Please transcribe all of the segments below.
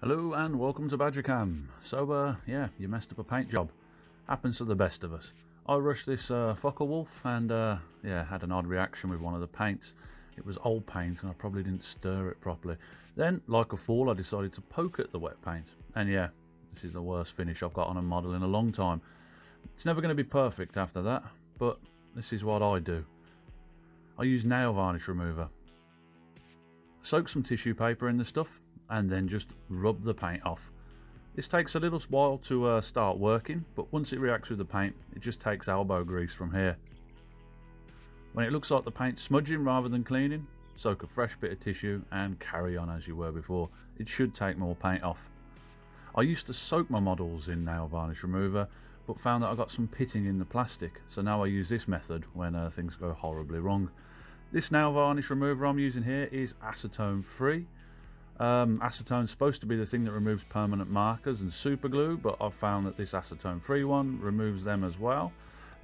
Hello and welcome to Badgercam. So yeah, you messed up a paint job. Happens to the best of us. I rushed this Wolf and yeah, had an odd reaction with one of the paints. It was old paint and I probably didn't stir it properly. Then, like a fool, I decided to poke at the wet paint. And yeah, this is the worst finish I've got on a model in a long time. It's never going to be perfect after that, but this is what I do. I use nail varnish remover. Soak some tissue paper in the stuff and then just rub the paint off. This takes a little while to start working, but once it reacts with the paint, it just takes elbow grease from here. When it looks like the paint's smudging rather than cleaning, soak a fresh bit of tissue and carry on as you were before. It should take more paint off. I used to soak my models in nail varnish remover, but found that I got some pitting in the plastic, so now I use this method when things go horribly wrong. This nail varnish remover I'm using here is acetone free. Acetone is supposed to be the thing that removes permanent markers and super glue, but I've found that this acetone free one removes them as well.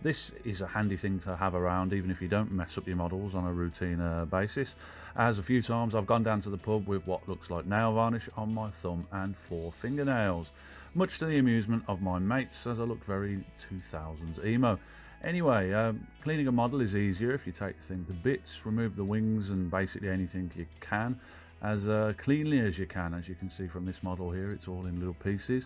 This is a handy thing to have around even if you don't mess up your models on a routine basis, as a few times I've gone down to the pub with what looks like nail varnish on my thumb and 4 fingernails, much to the amusement of my mates as I looked very 2000s emo. Anyway, cleaning a model is easier if you take the thing to bits, remove the wings and basically anything you can as cleanly as you can. As you can see from this model here, it's all in little pieces.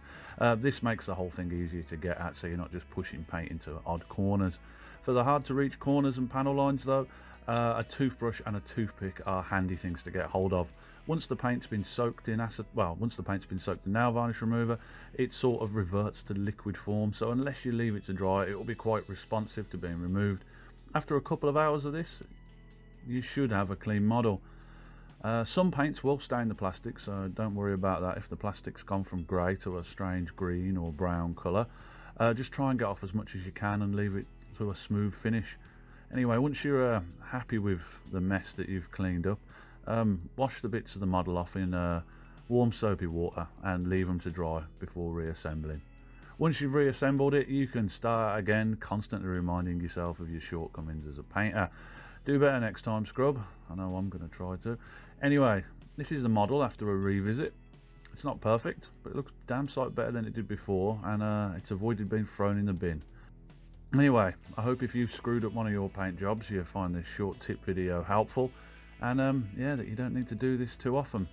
This makes the whole thing easier to get at, so you're not just pushing paint into odd corners. For the hard to reach corners and panel lines though, a toothbrush and a toothpick are handy things to get hold of. Once the paint's been soaked in nail varnish remover, it sort of reverts to liquid form, so unless you leave it to dry, it will be quite responsive to being removed. After a couple of hours of this, you should have a clean model. Some paints will stain the plastic, so don't worry about that if the plastic's gone from grey to a strange green or brown colour. Just try and get off as much as you can and leave it to a smooth finish. Anyway, once you're happy with the mess that you've cleaned up, wash the bits of the model off in warm soapy water and leave them to dry before reassembling. Once you've reassembled it, you can start again, constantly reminding yourself of your shortcomings as a painter. Do better next time, scrub. I know I'm going to try to. Anyway, this is the model after a revisit. It's not perfect, but it looks damn sight better than it did before, and it's avoided being thrown in the bin. Anyway, I hope if you've screwed up one of your paint jobs, you find this short tip video helpful, and yeah, that you don't need to do this too often.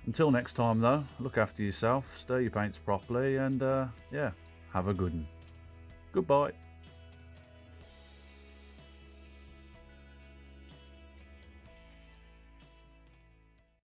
Until next time though, look after yourself, stir your paints properly, and yeah, have a good one. Goodbye.